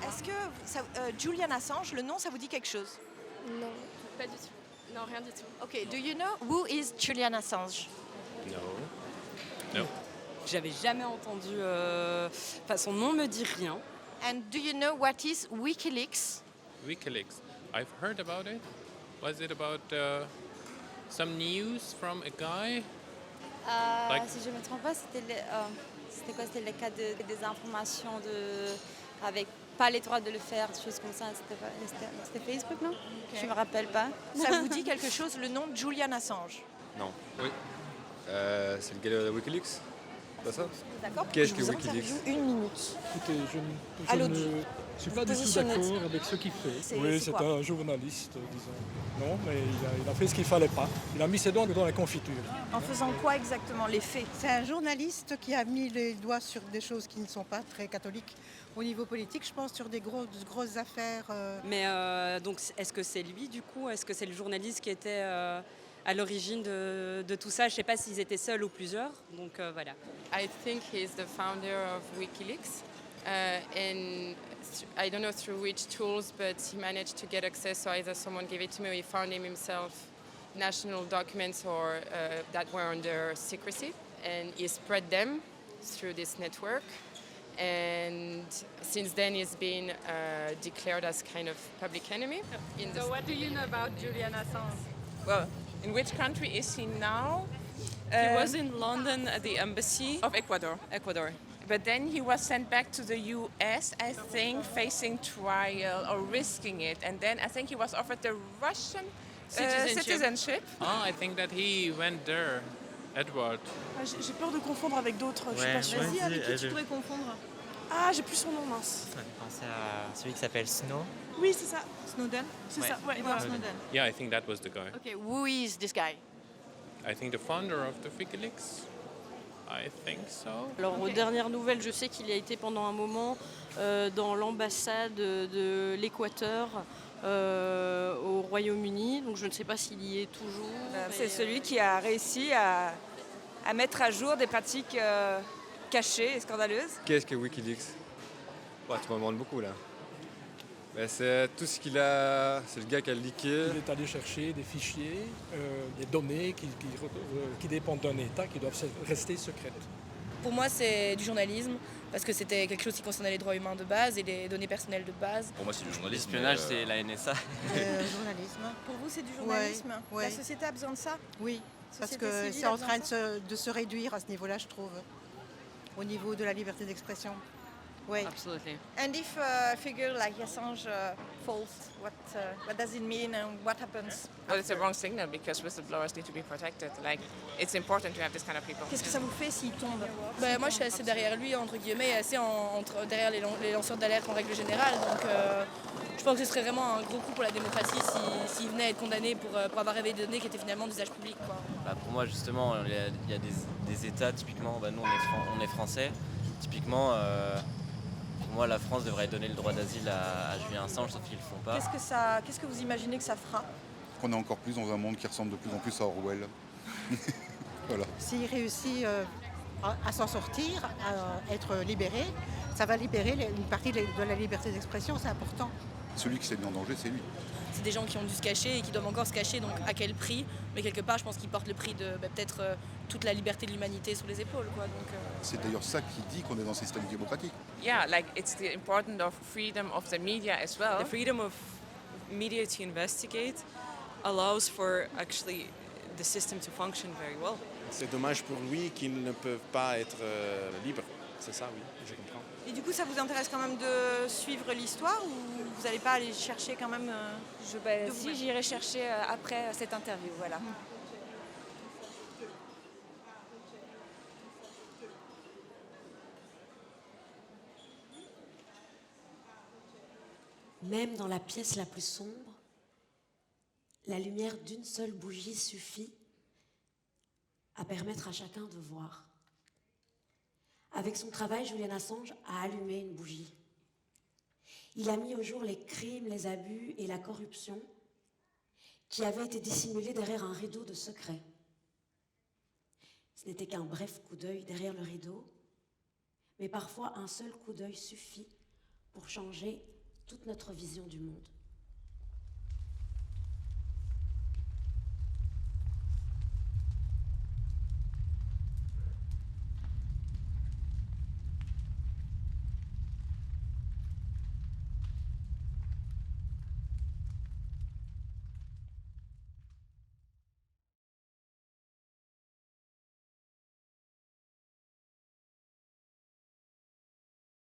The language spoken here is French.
Est-ce que Julian Assange, le nom, ça vous dit quelque chose? Non, pas du tout. Non, rien du tout. Okay, do you know who is Julian Assange? No. J'avais jamais entendu. Enfin, son nom me dit rien. And do you know what is WikiLeaks? WikiLeaks. I've heard about it. Was it about some news from a guy? Si je ne me trompe pas, c'était quoi? C'était le cas des informations avec pas les droits de le faire, des choses comme ça. C'était Facebook, non? Je me rappelle pas. Ça vous dit quelque chose, le nom de Julian Assange? Non. Oui. C'est le gars de Wikileaks? Pas ça? D'accord. Qu'est-ce que Wikileaks? Une minute. Écoutez, À je l'audit. ne suis pas du tout d'accord avec ce qu'il fait. Oui, c'est un journaliste, disons. Non, mais il a fait ce qu'il ne fallait pas. Il a mis ses doigts dans la confiture. En faisant quoi exactement, les faits? C'est un journaliste qui a mis les doigts sur des choses qui ne sont pas très catholiques au niveau politique, je pense, sur des grosses affaires. Mais donc, est-ce que c'est lui du coup? Est-ce que c'est le journaliste qui était à l'origine de tout ça? Je ne sais pas s'ils étaient seuls ou plusieurs. Donc voilà. I think he's the founder of WikiLeaks. And I don't know through which tools, but he managed to get access. So either someone gave it to me or he found him himself national documents or that were under secrecy. And he spread them through this network. And since then he's been declared as kind of public enemy. So what do you know about Julian Assange? Well, in which country is he now? He was in London at the embassy Of Ecuador. Ecuador. But then he was sent back to the US, I think, facing trial or risking it. And then I think he was offered the Russian citizenship. Oh, I think that he went there, Edward. J'ai peur de confondre avec d'autres, je suis pas sûre. Vas-y, avec qui tu pourrais confondre? Ah, j'ai plus son nom, mince. Ça me fait penser à celui qui s'appelle Snow. Oui, c'est ça. Snowden? C'est ça, ouais. Edward Snowden. Yeah, I think that was the guy. Okay, who is this guy? I think the founder of the WikiLeaks. I think so. Alors, aux dernières nouvelles, je sais qu'il a été pendant un moment dans l'ambassade de l'Équateur au Royaume-Uni. Donc, je ne sais pas s'il y est toujours. C'est celui qui a réussi à mettre à jour des pratiques cachées et scandaleuses. Qu'est-ce que Wikileaks? Ouais, tu m'en demandes beaucoup là. Ben, c'est tout ce qu'il a. C'est le gars qui a leaké. Il est allé chercher des fichiers, des données qui dépendent d'un État, qui doivent rester secrètes. Pour moi, c'est du journalisme, parce que c'était quelque chose qui concernait les droits humains de base et les données personnelles de base. Pour moi, c'est du journalisme. L'espionnage, c'est la NSA. Journalisme. Pour vous, c'est du journalisme? Ouais. La société a besoin de ça? Oui, parce Société que civile c'est a en besoin train de de se réduire à ce niveau-là, je trouve, au niveau de la liberté d'expression. Oui. Absolutely. And if a figure like Assange falls, what does it mean and what happens? Well, it's a wrong signal because whistleblowers need to be protected. Like, it's important to have this kind of people. Qu'est-ce que ça vous fait s'il tombe? Moi, je suis assez derrière lui, entre guillemets, et assez derrière les lanceurs d'alerte en règle générale. Donc, je pense que ce serait vraiment un gros coup pour la démocratie s'il venait à être condamné pour avoir révélé des données qui étaient finalement d'usage public, quoi. Bah, pour moi, justement, il y a des États, typiquement, nous, on est français. Typiquement, pour moi, la France devrait donner le droit d'asile à Julian Assange, sauf qu'ils ne le font pas. Qu'est-ce que vous imaginez que ça fera? Qu'on est encore plus dans un monde qui ressemble de plus en plus à Orwell. Voilà. S'il réussit à s'en sortir, à être libéré, ça va libérer une partie de la liberté d'expression, c'est important. Celui qui s'est mis en danger, c'est lui. C'est des gens qui ont dû se cacher et qui doivent encore se cacher, donc à quel prix? Mais quelque part, je pense qu'ils portent le prix de peut-être toute la liberté de l'humanité sur les épaules, quoi. Donc, C'est d'ailleurs ça qui dit qu'on est dans un système démocratique. Yeah, like it's the importance of freedom of the media as well. The freedom of media to investigate allows for actually the system to function very well. C'est dommage pour lui qu'ils ne peuvent pas être libres. C'est ça, oui, je comprends. Et du coup, ça vous intéresse quand même de suivre l'histoire ou vous n'allez pas aller chercher quand même Si, j'irai chercher après cette interview, voilà. Même dans la pièce la plus sombre, la lumière d'une seule bougie suffit à permettre à chacun de voir. Avec son travail, Julian Assange a allumé une bougie. Il a mis au jour les crimes, les abus et la corruption qui avaient été dissimulés derrière un rideau de secret. Ce n'était qu'un bref coup d'œil derrière le rideau, mais parfois un seul coup d'œil suffit pour changer toute notre vision du monde.